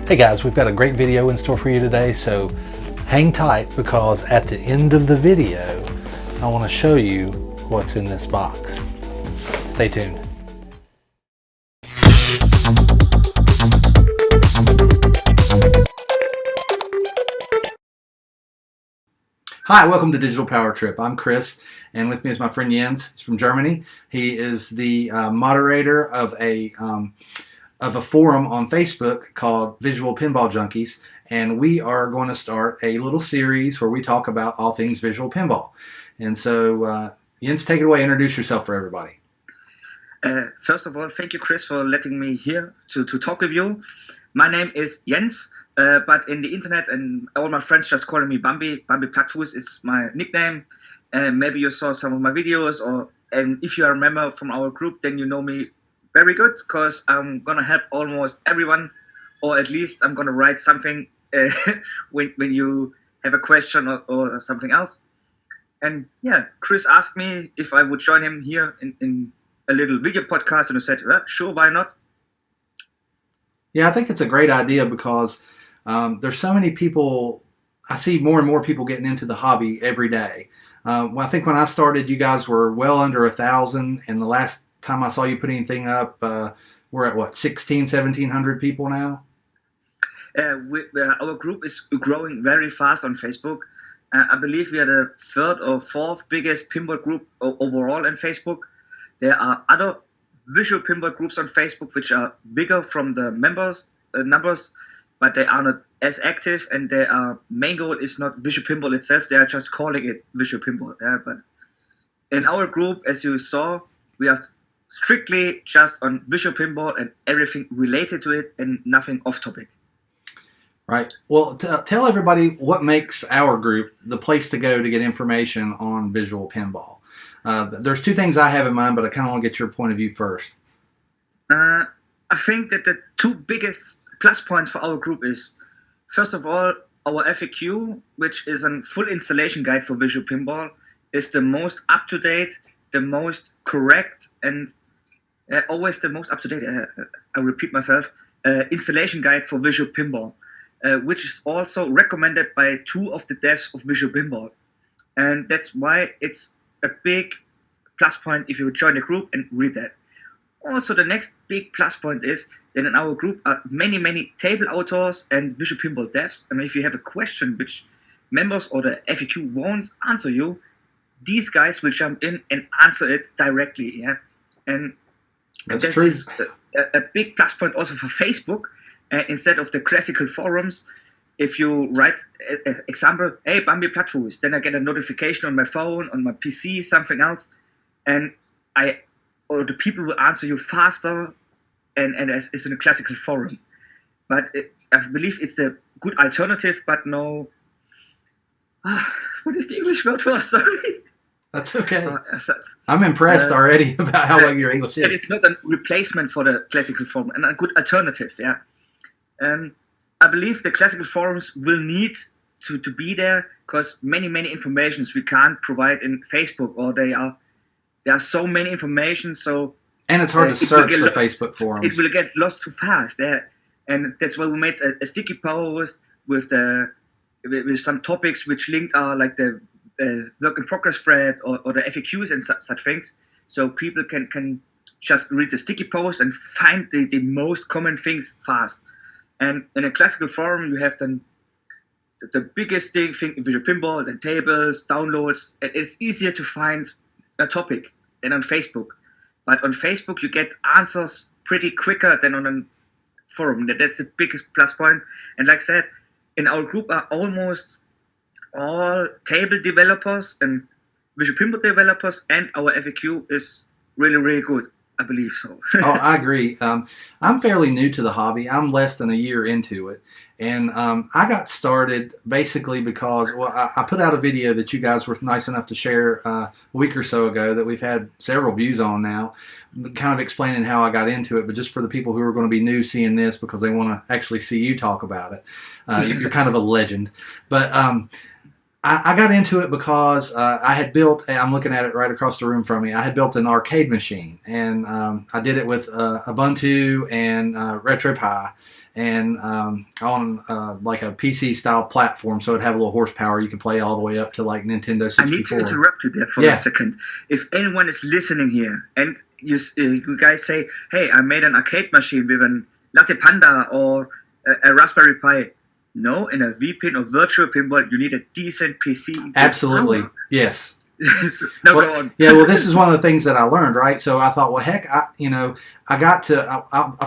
Hey guys, we've got a great video in store for you today, so hang tight because at the end of the video, I want to show you what's in this box. Stay tuned. Hi, welcome to Digital Powertrip. I'm Chris, and with me is my friend Jens. He's from Germany. He is the moderator of a forum on Facebook called Visual Pinball Junkies, and we are going to start a little series where we talk about all things visual pinball. And so, Jens, take it away. Introduce yourself for everybody. First of all, thank you, Chris, for letting me here to talk with you. My name is Jens, but in the internet and all my friends just call me Bambi. Bambi Plattfuß is my nickname. Maybe you saw some of my videos, and if you are a member from our group, then you know me very good, because I'm gonna help almost everyone, or at least I'm gonna write something when you have a question or something else. And yeah, Chris asked me if I would join him here in a little video podcast, and I said, sure, why not? Yeah, I think it's a great idea because there's so many people. I see more and more people getting into the hobby every day. Well, I think when I started, you guys were well under 1,000, and the last time I saw you put anything up, we're at what, 1,700 people now? Our group is growing very fast on Facebook. I believe we are the third or fourth biggest pinball group overall on Facebook. There are other visual pinball groups on Facebook which are bigger from the members numbers, but they are not as active, and their main goal is not visual pinball itself. They are just calling it visual pinball. But in our group, as you saw, we are strictly just on visual pinball and everything related to it, and nothing off topic. Right. Well, tell everybody what makes our group the place to go to get information on visual pinball. There's two things I have in mind, but I kind of want to get your point of view first. I think that the two biggest plus points for our group is, first of all, our FAQ, which is a full installation guide for visual pinball, is the most up-to-date, the most correct, and always the most up-to-date, I repeat myself, installation guide for visual pinball, which is also recommended by two of the devs of visual pinball. And that's why it's a big plus point if you join the group and read that. Also, the next big plus point is that in our group are many table authors and visual pinball devs. And if you have a question which members or the FAQ won't answer you, these guys will jump in and answer it directly. Yeah, and that's true. Is a big plus point also for Facebook. Instead of the classical forums, if you write, example, hey, Bambi Plattfuß, then I get a notification on my phone, on my PC, something else, and the people will answer you faster, and as is in a classical forum. But I believe it's the good alternative, but no. What is the English word for? Sorry. That's okay. I'm impressed already about how well your English is. It's not a replacement for the classical forum, and a good alternative. Yeah. I believe the classical forums will need to be there, because many informations we can't provide in Facebook, or there are so many information. So and it's hard to search for Facebook forums. It will get lost too fast. Yeah, and that's why we made a sticky post with some topics which linked are like the work in progress thread or the FAQs and such things, so people can just read the sticky post and find the most common things fast. And in a classical forum, you have the biggest thing in visual pinball, the tables, downloads. It's easier to find a topic than on Facebook. But on Facebook, you get answers pretty quicker than on a forum. That's the biggest plus point. And like I said, in our group are almost all table developers and visual pinball developers, and our FAQ is really good. I believe so. Oh, I agree. I'm fairly new to the hobby. I'm less than a year into it. And I got started basically because, well, I put out a video that you guys were nice enough to share a week or so ago that we've had several views on now, kind of explaining how I got into it. But just for the people who are going to be new seeing this because they want to actually see you talk about it, you're kind of a legend. But I got into it because I had built, I'm looking at it right across the room from me, I had built an arcade machine, and I did it with Ubuntu and RetroPie, and on like a PC style platform, so it'd have a little horsepower. You can play all the way up to like Nintendo 64. I need to interrupt you there for a second. If anyone is listening here and you guys say, hey, I made an arcade machine with an Latte Panda or a Raspberry Pi. No, in a VPin or virtual pinball, you need a decent PC. Absolutely, yes. No, go on. Yeah, well, this is one of the things that I learned, right? So I thought, well, heck, I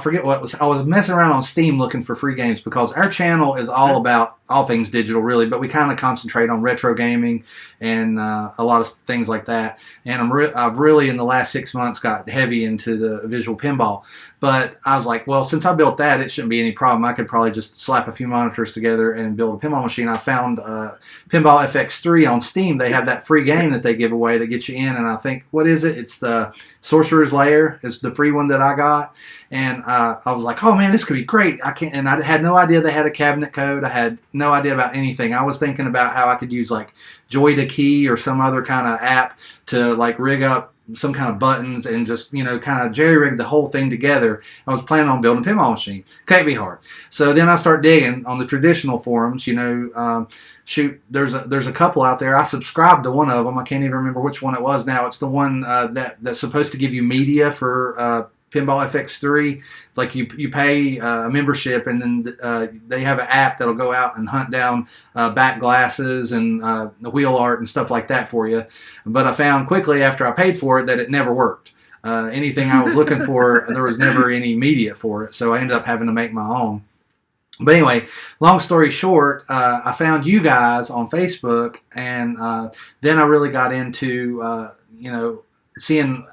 forget what it was. I was messing around on Steam looking for free games because our channel is all about all things digital, really, but we kind of concentrate on retro gaming and a lot of things like that. And I've really, in the last 6 months, got heavy into the visual pinball. But I was like, well, since I built that, it shouldn't be any problem. I could probably just slap a few monitors together and build a pinball machine. I found Pinball FX3 on Steam. They have that free game that they give away that gets you in. And I think, what is it? It's the Sorcerer's Lair is the free one that I got. And I was like, oh, man, this could be great. And I had no idea they had a cabinet code. I had no idea about anything. I was thinking about how I could use like Joy to Key or some other kind of app to like rig up some kind of buttons and just, kind of jerry-rig the whole thing together. I was planning on building a pinball machine. Can't be hard. So then I start digging on the traditional forums, shoot, there's a couple out there. I subscribed to one of them. I can't even remember which one it was now. It's the one that's supposed to give you media for Pinball FX3. Like you pay a membership, and then they have an app that'll go out and hunt down back glasses and wheel art and stuff like that for you. But I found quickly after I paid for it that it never worked. Anything I was looking for, there was never any media for it, so I ended up having to make my own. But anyway, long story short, I found you guys on Facebook, and then I really got into seeing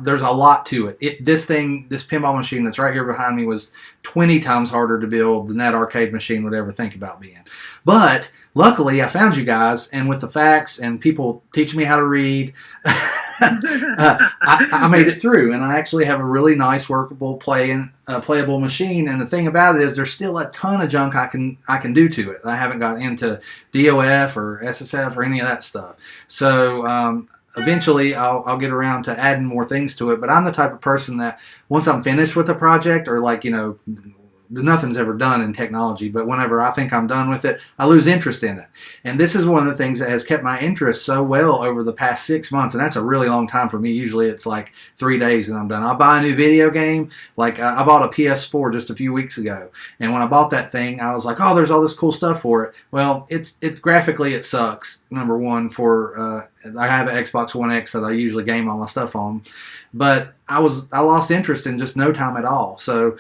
there's a lot to it. This pinball machine that's right here behind me was 20 times harder to build than that arcade machine would ever think about being. But luckily, I found you guys, and with the facts and people teaching me how to read, I made it through, and I actually have a really nice, workable, playable machine. And the thing about it is, there's still a ton of junk I can do to it. I haven't got into DOF or SSF or any of that stuff. So eventually, I'll get around to adding more things to it. But I'm the type of person that once I'm finished with a project, or nothing's ever done in technology, but whenever I think I'm done with it, I lose interest in it. And this is one of the things that has kept my interest so well over the past 6 months, and that's a really long time for me. Usually it's like 3 days and I'm done. I'll buy a new video game. Like I bought a PS4 just a few weeks ago, and when I bought that thing, I was like, oh, there's all this cool stuff for it. Well, graphically it sucks, number one. I have an Xbox One X that I usually game all my stuff on, but I lost interest in just no time at all. So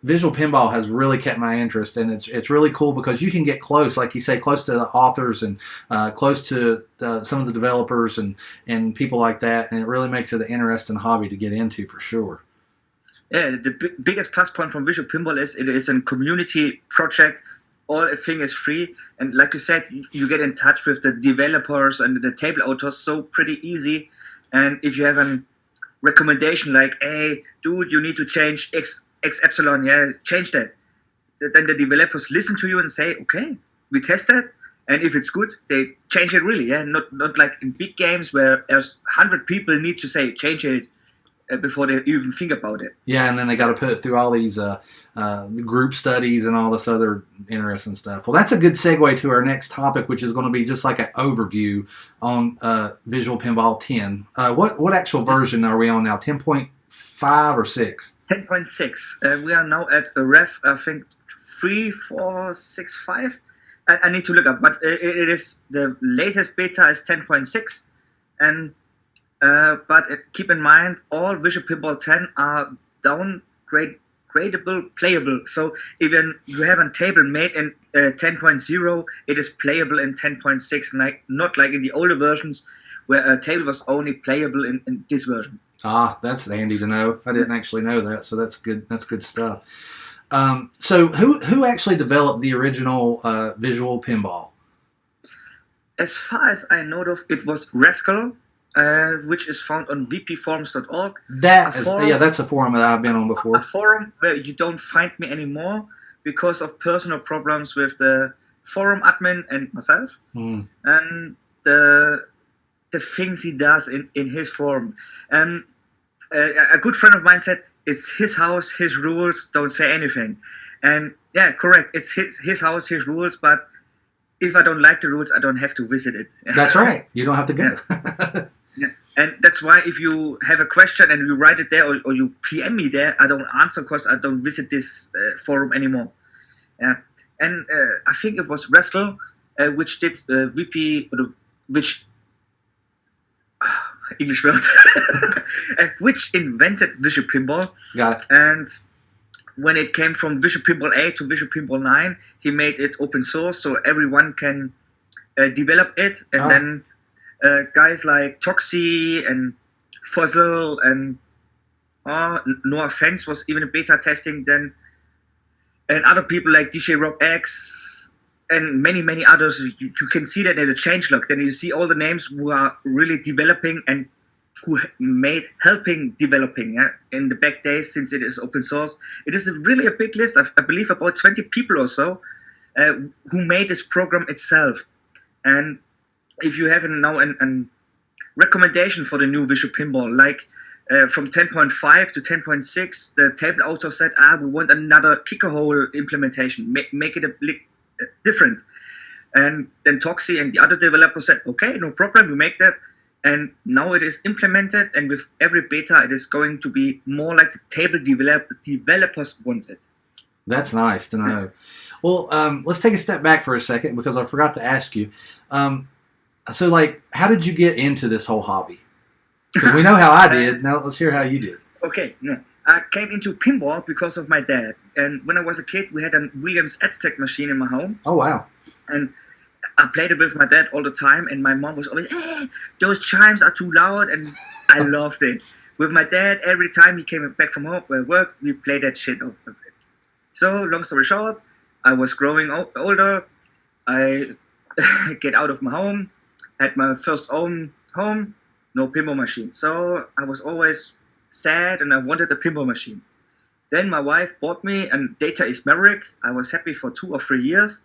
Visual Pinball has really kept my interest, and it's really cool because you can get close, like you say, close to the authors and close to some of the developers and people like that, and it really makes it an interesting hobby to get into for sure. Yeah, the biggest plus point from Visual Pinball is it is a community project. All thing is free, and like you said, you get in touch with the developers and the table authors so pretty easy. And if you have a recommendation like, hey, dude, you need to change X epsilon, change that. Then the developers listen to you and say, okay, we test that, and if it's good, they change it really. Not like in big games where there's 100 people need to say change it before they even think about it. Yeah, and then they got to put it through all these group studies and all this other interesting stuff. Well, that's a good segue to our next topic, which is going to be just like an overview on Visual Pinball 10. What actual version are we on now? 10.5 or 6? 10.6. We are now at a ref, I think, 3465. I need to look up, but it is the latest beta is 10.6, and but keep in mind, all Visual Pinball 10 are downgradable, playable. So even you have a table made in 10.0, it is playable in 10.6, not like in the older versions where a table was only playable in this version. Ah, that's handy to know. I didn't actually know that, so that's good. That's good stuff. So who actually developed the original Visual Pinball? As far as I know of, it was Rascal. Which is found on vpforums.org. That's a forum that I've been on before. A forum where you don't find me anymore because of personal problems with the forum admin and myself, and the things he does in his forum. A good friend of mine said, it's his house, his rules. Don't say anything. And yeah, correct. It's his house, his rules. But if I don't like the rules, I don't have to visit it. That's right. You don't have to go. Yeah. And that's why if you have a question and you write it there or you PM me there, I don't answer because I don't visit this forum anymore. Yeah. And I think it was Wrestle which did VP, which English word, which invented Visual Pinball. Got it. And when it came from Visual Pinball 8 to Visual Pinball 9, he made it open source so everyone can develop it. And then guys like Toxie and Fossil and no offense was even a beta testing then, and other people like DJ Rob X and many others. You can see that in the changelog. Then you see all the names who are really developing and who helping developing in the back days, since it is open source. It is really a big list. I believe about 20 people or so who made this program itself. And if you have now a recommendation for the new Visual Pinball, like from 10.5 to 10.6, the table author said, we want another kicker hole implementation, make it a bit different. And then Toxie and the other developers said, okay, no problem, we make that. And now it is implemented, and with every beta, it is going to be more like the table developers want it. That's nice to know. Well, let's take a step back for a second, because I forgot to ask you. So, like, how did you get into this whole hobby? Because we know how I did. Now let's hear how you did. Okay. Yeah. I came into pinball because of my dad. And when I was a kid, we had a Williams Aztec machine in my home. Oh, wow. And I played it with my dad all the time. And my mom was always, those chimes are too loud. And I loved it. With my dad, every time he came back from work, we played that shit over it. So, long story short, I was growing older. I get out of my home, had my first own home, no pinball machine. So I was always sad and I wanted a pinball machine. Then my wife bought me a Data East Maverick. I was happy for 2 or 3 years.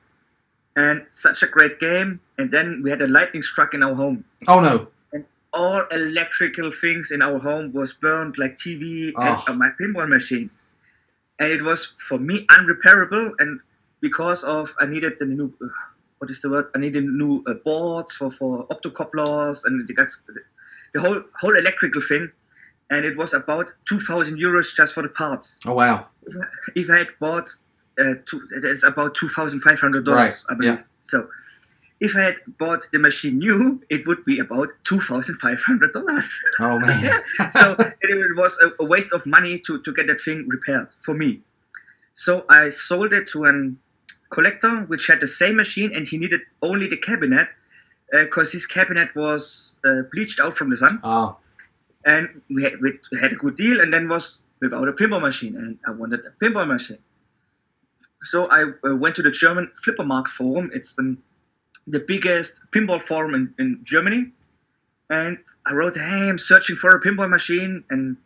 And such a great game. And then we had a lightning struck in our home. Oh, no. And all electrical things in our home was burned, like TV and my pinball machine. And it was, for me, unrepairable. And because of, I needed the new, I needed new boards for optocouplers and the whole electrical thing. And it was about 2,000 euros just for the parts. Oh, wow. If I had bought, it's about $2,500, right. I believe. Yeah. So if I had bought the machine new, it would be about $2,500. Oh, man. So it was a waste of money to get that thing repaired for me. So I sold it to a collector which had the same machine, and he needed only the cabinet because his cabinet was bleached out from the sun. Oh. And we had a good deal, and then was without a pinball machine, and I wanted a pinball machine. So I went to the German Flippermarkt forum. It's the biggest pinball forum in Germany. And I wrote, hey, I'm searching for a pinball machine. And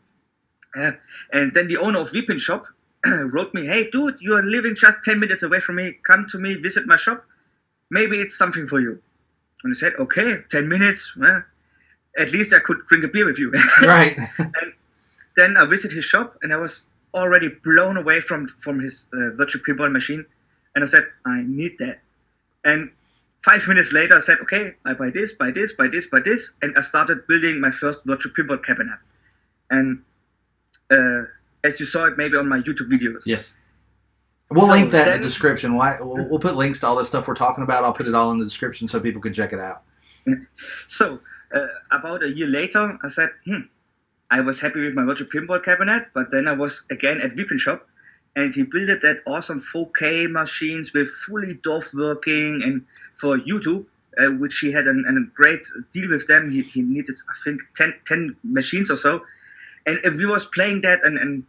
then the owner of VPin shop wrote me, hey, dude, you're living just 10 minutes away from me. Come to me, visit my shop. Maybe it's something for you. And I said, okay, 10 minutes. At least I could drink a beer with you. Right. And then I visited his shop, and I was already blown away from his virtual pinball machine. And I said, I need that. And 5 minutes later, I said, okay, I buy this. And I started building my first virtual pinball cabinet. And as you saw it maybe on my YouTube videos. Yes. We'll link that in the description. We'll put links to all this stuff we're talking about. I'll put it all in the description so people can check it out. So about a year later, I said, I was happy with my virtual pinball cabinet, but then I was again at VPin shop, and he built that awesome 4K machines with fully DOF working, and for YouTube, which he had a great deal with them. He needed, I think, 10 machines or so. And we was playing that, and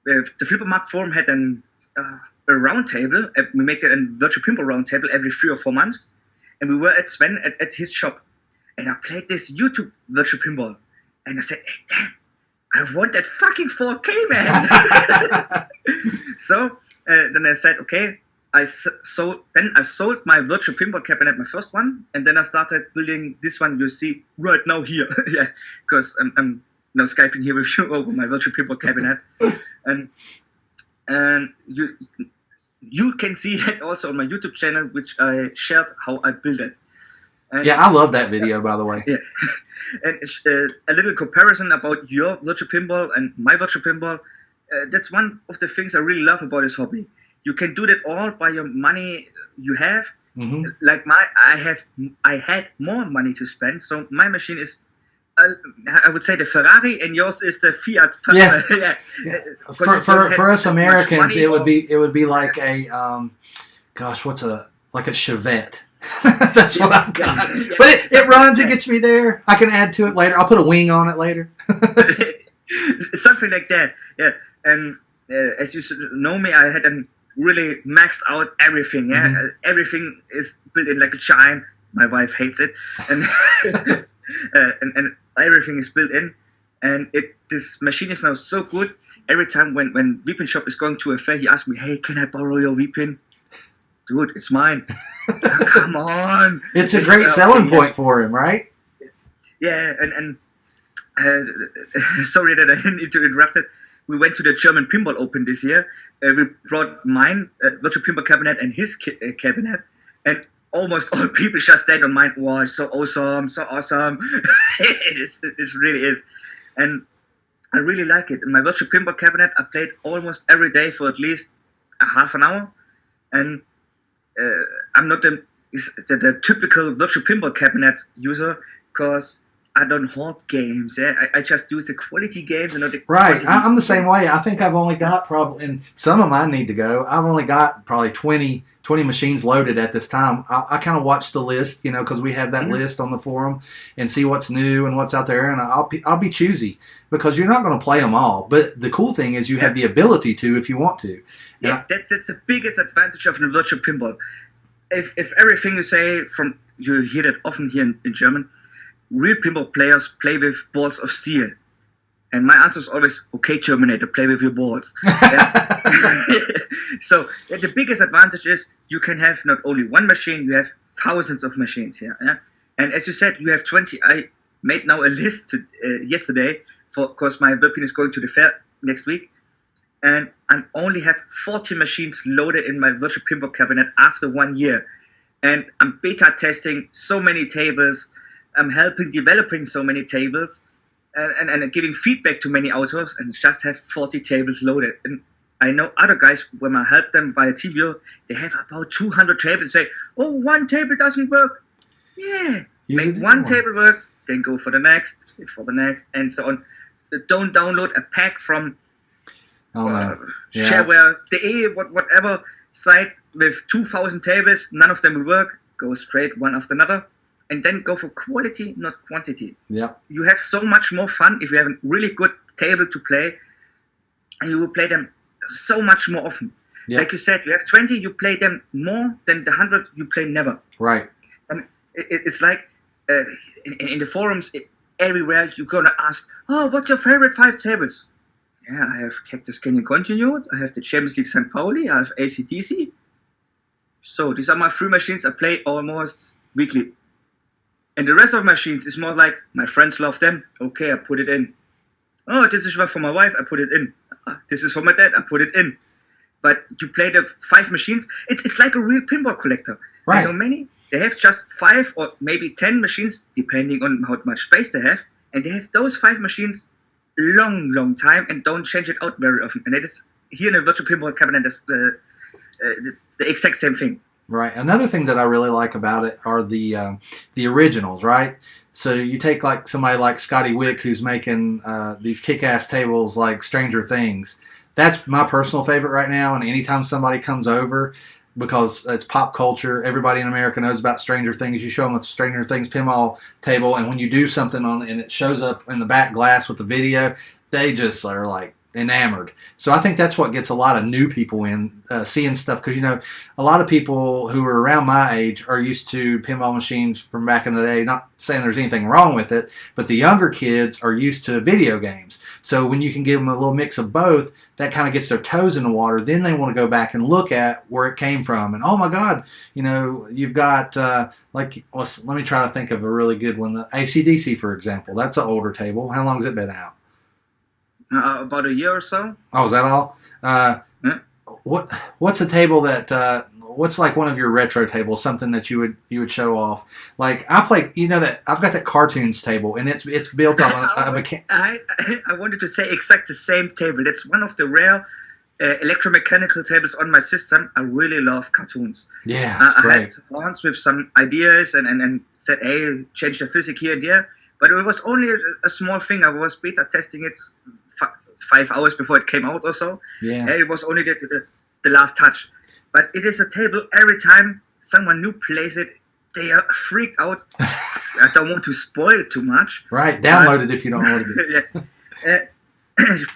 the Flippermarkt forum had a round table. We make that a virtual pinball round table every 3 or 4 months. And we were at Sven at his shop. And I played this YouTube virtual pinball. And I said, hey, damn, I want that fucking 4K, man. So then I said, okay. I sold my virtual pinball cabinet, my first one. And then I started building this one you see right now here. Yeah, because now Skyping here with you over my virtual pinball cabinet, and you can see that also on my YouTube channel, which I shared how I built it. And, yeah, I love that video, by the way. Yeah, and it's, a little comparison about your virtual pinball and my virtual pinball. That's one of the things I really love about this hobby. You can do that all by your money you have. Mm-hmm. Like I had more money to spend, so my machine is, I would say, the Ferrari, and yours is the Fiat. Yeah. Yeah. For us Americans, it would be like a like a Chevette. That's what I've got. Yeah, but it runs. It gets me there. I can add to it later. I'll put a wing on it later. Something like that. Yeah. And as you know me, I had really maxed out everything. Yeah. Mm-hmm. Everything is built in like a giant. My wife hates it, and and everything is built in. And this machine is now so good. Every time when Weepin Shop is going to a fair, he asks me, "Hey, can I borrow your Weepin?" Dude, it's mine. Come on. It's a great selling point for him, right? Yeah, and sorry that I need to interrupt it. We went to the German Pinball Open this year. We brought mine, virtual pinball cabinet, and his cabinet, and almost all people just stand on mine. Wow, it's so awesome, so awesome. It really is. And I really like it. In my virtual pinball cabinet, I played almost every day for at least a half an hour. And I'm not the typical virtual pinball cabinet user, because I don't hoard games. Yeah? I just use the quality games and not the right. I'm the same way. I think I've only got probably, and some of mine need to go. I've only got probably 20 machines loaded at this time. I kind of watch the list, because we have that Mm-hmm. list on the forum, and see what's new and what's out there. And I'll be choosy, because you're not going to play them all. But the cool thing is you have the ability to if you want to. Yeah, that's the biggest advantage of the virtual pinball. If everything you say you hear that often here in German, real pinball players play with balls of steel. And my answer is always, okay, Terminator, play with your balls. So the biggest advantage is you can have not only one machine, you have thousands of machines here. Yeah? And as you said, you have 20. I made now a list yesterday, because my Wilpin is going to the fair next week. And I only have 40 machines loaded in my virtual pinball cabinet after 1 year. And I'm beta testing so many tables. I'm helping developing so many tables, and giving feedback to many authors, and just have 40 tables loaded. And I know other guys, when I help them via TVO, they have about 200 tables. Say, oh, one table doesn't work. Yeah, make one table work, then go for the next, and so on. Don't download a pack from shareware.de, whatever site with 2,000 tables. None of them will work. Go straight one after another. And then go for quality, not quantity. Yeah. You have so much more fun if you have a really good table to play, and you will play them so much more often. Yep. Like you said, you have 20, you play them more than the 100 you play never. Right. And it's like in the forums, everywhere you're going to ask, oh, what's your favorite 5 tables? Yeah, I have Cactus Canyon Continued, I have the Champions League St. Pauli, I have AC/DC. So these are my 3 machines I play almost weekly. And the rest of machines is more like, my friends love them, okay, I put it in. Oh, this is one for my wife, I put it in. This is for my dad, I put it in. But you play the 5 machines, it's like a real pinball collector. Right. You know many? They have just 5 or maybe 10 machines, depending on how much space they have. And they have those 5 machines long time and don't change it out very often. And it is here in a virtual pinball cabinet, that's the exact same thing. Right. Another thing that I really like about it are the originals, right? So you take like somebody like Scotty Wick, who's making these kick-ass tables like Stranger Things. That's my personal favorite right now. And anytime somebody comes over, because it's pop culture, everybody in America knows about Stranger Things. You show them a Stranger Things pinball table, and when you do something on it and it shows up in the back glass with the video, they just are like enamored. So I think that's what gets a lot of new people in, seeing stuff, because a lot of people who are around my age are used to pinball machines from back in the day. Not saying there's anything wrong with it, but the younger kids are used to video games. So when you can give them a little mix of both, that kind of gets their toes in the water. Then they want to go back and look at where it came from. And oh my God, you've got let me try to think of a really good one. The AC/DC, for example, that's an older table. How long has it been out? About a year or so. Oh, is that all? Yeah. What's a table that what's like one of your retro tables? Something that you would show off? Like I play, that I've got that cartoons table, and it's built on I wanted to say exact the same table. It's one of the rare electromechanical tables on my system. I really love cartoons. Yeah, that's I great. had once with some ideas and said, hey, change the physics here and there. But it was only a small thing. I was beta testing it 5 hours before it came out or so. Yeah. It was only the last touch. But it is a table, every time someone new plays it, they are freaked out. I don't want to spoil it too much. Right. Download it if you don't know what it is. Yeah.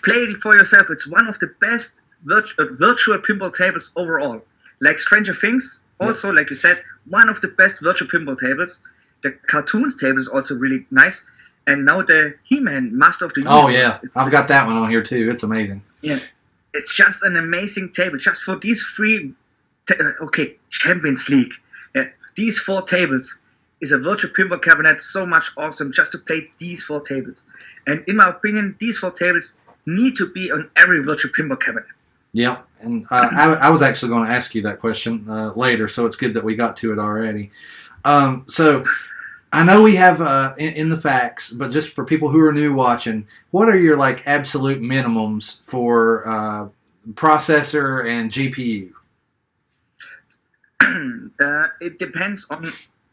Play it for yourself. It's one of the best virtual pinball tables overall. Like Stranger Things, also, like you said, one of the best virtual pinball tables. The cartoons table is also really nice. And now the He-Man Master of the Universe. Oh, yeah. I've got that one on here, too. It's amazing. Yeah. It's just an amazing table. Just for these three, Champions League. These 4 tables is a virtual pinball cabinet so much awesome just to play these 4 tables. And in my opinion, these 4 tables need to be on every virtual pinball cabinet. Yeah, and I was actually going to ask you that question later, so it's good that we got to it already. So I know we have in the facts, but just for people who are new watching, what are your like absolute minimums for processor and GPU? It depends on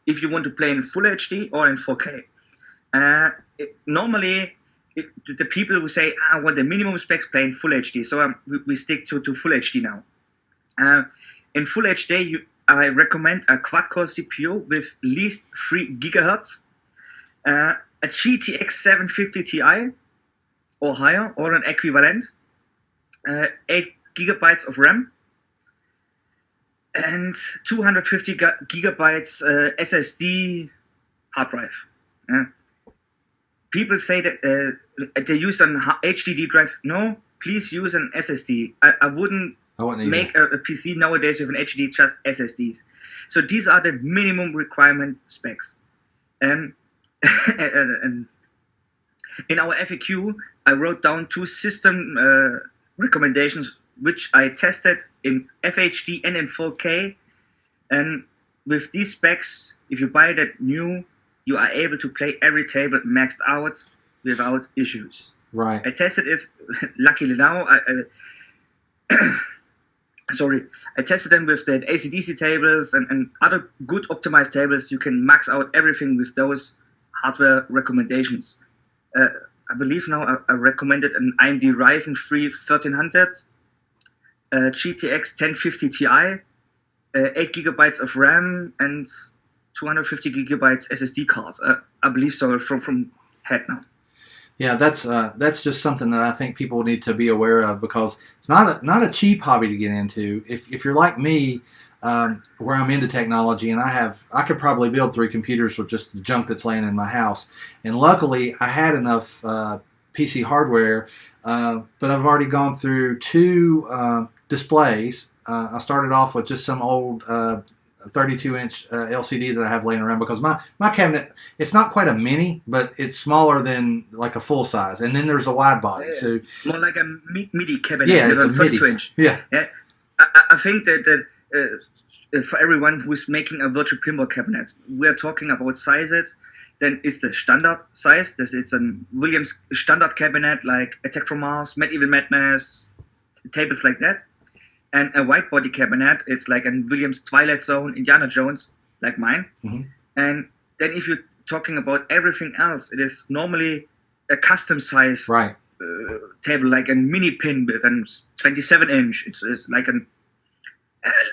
if you want to play in Full HD or in 4K. Normally, the people who say, I want the minimum specs play in Full HD, so we stick to Full HD now. In Full HD, I recommend a quad-core CPU with at least 3 GHz, a GTX 750 Ti or higher, or an equivalent, 8 GB of RAM, and 250 GB SSD hard drive. People say that they use an HDD drive. No, please use an SSD. I wouldn't make a PC nowadays with an HDD, just SSDs. So these are the minimum requirement specs. In our FAQ, I wrote down 2 system recommendations, which I tested in FHD and in 4K. And with these specs, if you buy that new, you are able to play every table maxed out without issues. Right. I tested it, luckily now, I tested them with the AC/DC tables and other good optimized tables. You can max out everything with those hardware recommendations. I believe now I recommended an AMD Ryzen 3 1300, GTX 1050 Ti, 8 GB of RAM, and 250 GB SSD cards. I believe so from head now. Yeah, that's just something that I think people need to be aware of, because it's not a cheap hobby to get into. If you're like me, where I'm into technology, and I could probably build 3 computers with just the junk that's laying in my house. And luckily, I had enough PC hardware, but I've already gone through 2 displays. I started off with just some old 32-inch LCD that I have laying around, because my cabinet, it's not quite a mini, but it's smaller than like a full size. And then there's a wide body, so more like a MIDI cabinet. Yeah, it's a 32 MIDI. inch. Yeah. I think that for everyone who's making a virtual pinball cabinet, we're talking about sizes. Then it's the standard size. It's a Williams standard cabinet, like Attack from Mars, Medieval Madness, tables like that. And a white body cabinet, it's like a Williams Twilight Zone, Indiana Jones, like mine. Mm-hmm. And then if you're talking about everything else, it is normally a custom size table, like a mini pin with a 27 inch. It's like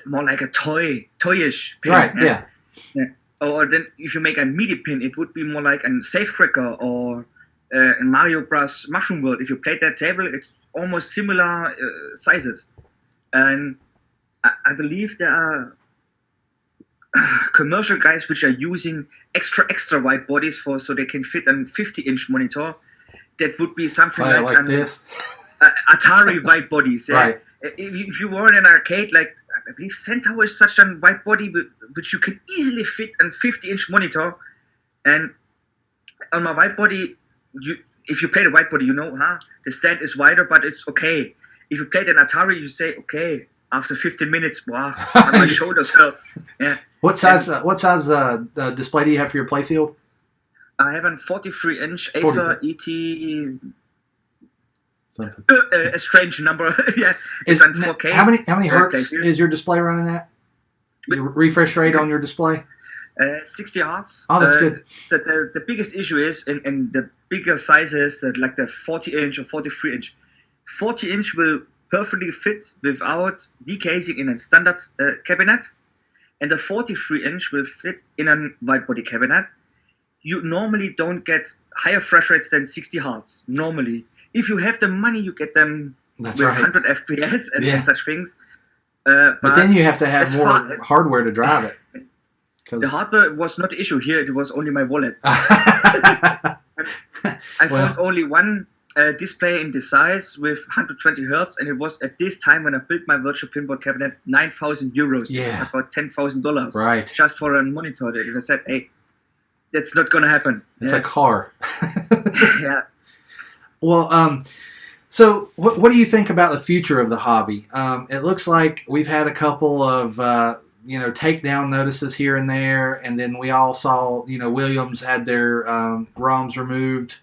more like a toyish pin. Right, yeah. Or then if you make a MIDI pin, it would be more like a Safecracker or in Mario Bros. Mushroom World. If you played that table, it's almost similar sizes. And I believe there are commercial guys which are using extra wide bodies so they can fit a 50-inch monitor. That would be something like this. Atari wide bodies. Yeah? Right. If you were in an arcade, like I believe Centaur is such a wide body which you can easily fit a 50-inch monitor. And on my wide body, if you play the white body, the stand is wider, but it's okay. If you played an Atari, you say, okay, after 15 minutes, wow, my shoulders hurt. Yeah. What size display do you have for your playfield? I have a 43-inch Acer ET. Something. A strange number. Yeah. It's on 4K. How many hertz is your display running at? Your refresh rate on your display? 60 hertz. Oh, that's good. The biggest issue is in the bigger sizes, like the 40-inch or 43-inch. 40-inch will perfectly fit without decasing in a standard cabinet, and the 43-inch will fit in a wide body cabinet. You normally don't get higher fresh rates than 60 hertz. Normally, if you have the money, you get them with 100 FPS and such things. But then you have to have more hardware to drive it. The hardware was not the issue here. It was only my wallet. I found only one display in this size with 120 hertz, and it was at this time when I built my virtual pinball cabinet, 9,000 euros. Yeah. About $10,000. Right. Just for a monitor. And I said, hey, that's not going to happen. It's a car. Yeah. Well, so what do you think about the future of the hobby? It looks like we've had a couple of takedown notices here and there, and then we all saw Williams had their ROMs removed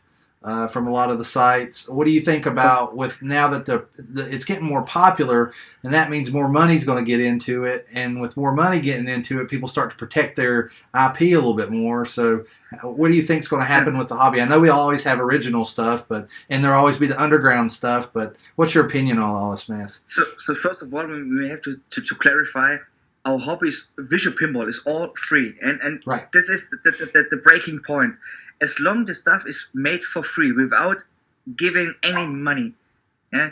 from a lot of the sites. What do you think about with now that it's getting more popular, and that means more money's going to get into it, and with more money getting into it, people start to protect their IP a little bit more. So what do you think is going to happen with the hobby? I know we always have original stuff, and there'll always be the underground stuff, but what's your opinion on all this mess? So first of all, we have to clarify, our hobby is visual pinball is all free, and right. This is the breaking point. As long as the stuff is made for free without giving any money, I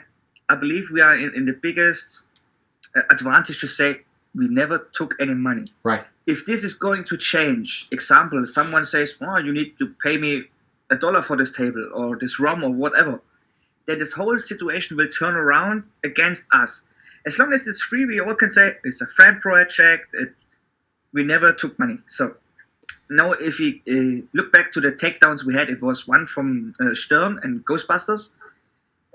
believe we are in the biggest advantage to say we never took any money. Right. If this is going to change, example, someone says, "Oh, you need to pay me $1 for this table or this ROM or whatever," then this whole situation will turn around against us. As long as it's free, we all can say it's a fan project. We never took money. So now, if we look back to the takedowns we had, it was one from Stern and Ghostbusters.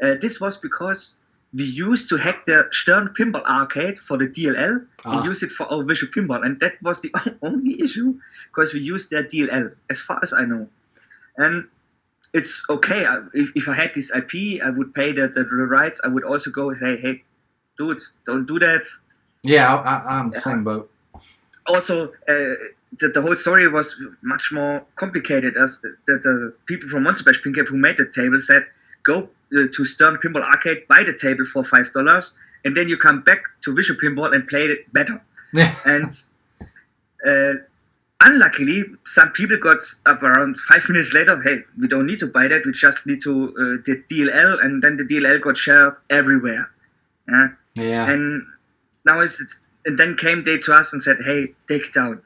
This was because we used to hack the Stern Pinball Arcade for the DLL and use it for our visual pinball, and that was the only issue because we used their DLL, as far as I know. And it's okay. If I had this IP, I would pay the rights. I would also go and say, hey, dude, don't do that. Yeah, I'm same boat. Also, the whole story was much more complicated, as the people from Monster Bash Pincap who made the table said, go to Stern Pinball Arcade, buy the table for $5, and then you come back to Visual Pinball and play it better. And unluckily, some people got up around 5 minutes later, hey, we don't need to buy that, we just need to the DLL, and then the DLL got shared everywhere. Yeah. And now and then came they to us and said, hey, take it down.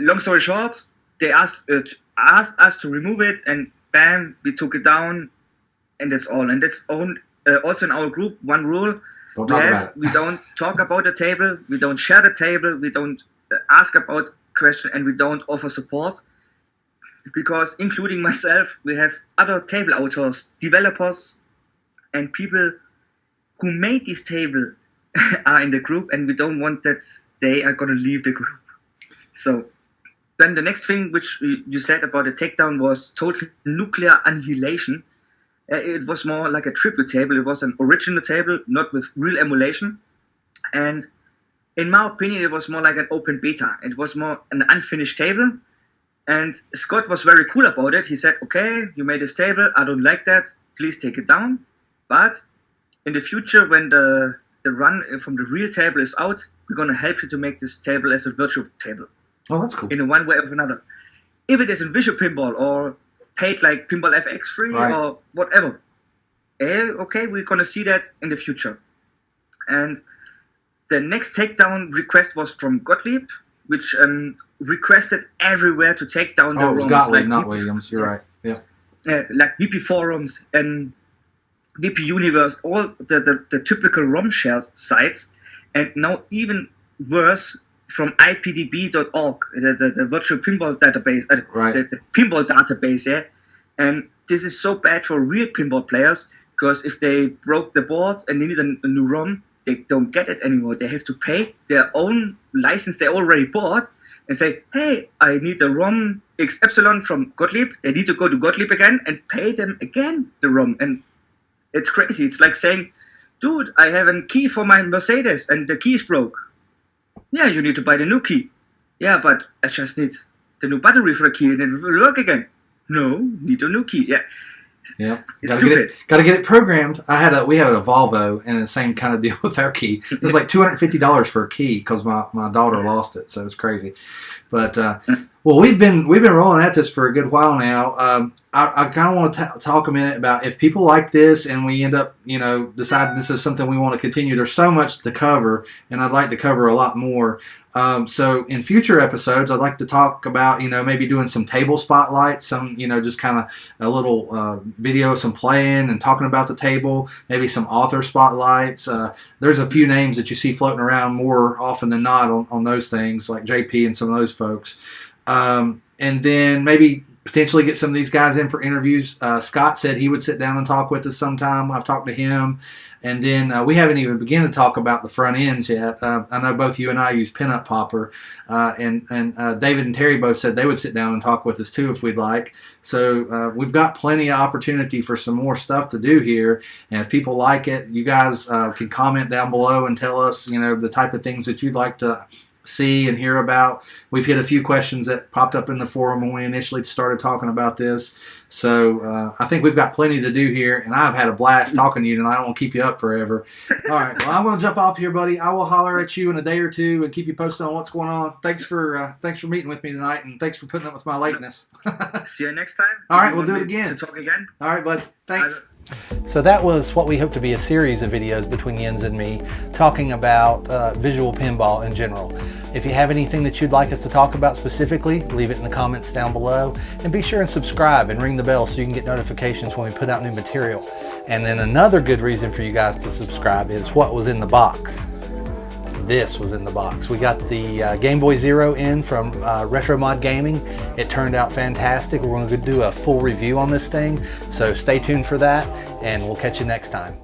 Long story short, they asked us to remove it, and bam, we took it down, and that's all. And that's also in our group, one rule. Don't talk about it. We don't talk about the table, we don't share the table, we don't ask about questions, and we don't offer support. Because including myself, we have other table authors, developers, and people who made this table are in the group, and we don't want that they are going to leave the group. So then the next thing which you said about the takedown was total nuclear annihilation. It was more like a tribute table. It was an original table, not with real emulation. And in my opinion, it was more like an open beta. It was more an unfinished table. And Scott was very cool about it. He said, okay, you made this table. I don't like that. Please take it down. But in the future, when the run from the real table is out, we're going to help you to make this table as a virtual table. Oh, that's cool. In one way or another. If it is in Visual Pinball or paid like Pinball FX free or whatever, okay, we're going to see that in the future. And the next takedown request was from Gottlieb, which requested everywhere to take down the ROMs. Oh, it was Gottlieb, like not Williams. You're right. Yeah. Like VP Forums and VP Universe, all the typical ROM share sites, and now even worse from ipdb.org, the virtual pinball database, the pinball database, and this is so bad for real pinball players, because if they broke the board and they need a new ROM, they don't get it anymore. They have to pay their own license they already bought and say, hey, I need the ROM X Epsilon from Gottlieb. They need to go to Gottlieb again and pay them again the ROM. And it's crazy. It's like saying, dude, I have a key for my Mercedes and the key is broke. Yeah, you need to buy the new key. Yeah, but I just need the new battery for the key and it will work again. No, need a new key. Yeah. Yeah, got to get it programmed. We had a Volvo, and the same kind of deal with our key. It was like $250 for a key because my daughter lost it, so it's crazy. But well, we've been rolling at this for a good while now. I kind of want to talk a minute about if people like this and we end up, deciding this is something we want to continue. There's so much to cover, and I'd like to cover a lot more. So in future episodes, I'd like to talk about, maybe doing some table spotlights, some, just kind of a little video of some playing and talking about the table, maybe some author spotlights. There's a few names that you see floating around more often than not on those things, like JP and some of those folks. And then maybe potentially get some of these guys in for interviews. Scott said he would sit down and talk with us sometime. I've talked to him. And then we haven't even begun to talk about the front ends yet. I know both you and I use Pinup Popper. And David and Terry both said they would sit down and talk with us too if we'd like. So we've got plenty of opportunity for some more stuff to do here. And if people like it, you guys can comment down below and tell us, the type of things that you'd like to see and hear about. We've hit a few questions that popped up in the forum when we initially started talking about this. So I think we've got plenty to do here, and I've had a blast talking to you, and I don't want to keep you up forever. All right, well, I'm going to jump off here, buddy. I will holler at you in a day or two and keep you posted on what's going on. Thanks for meeting with me tonight, and thanks for putting up with my lateness. See you next time. All right, we'll do it again. To talk again. All right, bud. Thanks. So that was what we hope to be a series of videos between Jens and me talking about visual pinball in general. If you have anything that you'd like us to talk about specifically, leave it in the comments down below, and be sure and subscribe and ring the bell so you can get notifications when we put out new material. And then another good reason for you guys to subscribe is what was in the box. This was in the box. We got the Game Boy Zero in from Retro Mod Gaming. It turned out fantastic. We're going to do a full review on this thing, so stay tuned for that, and we'll catch you next time.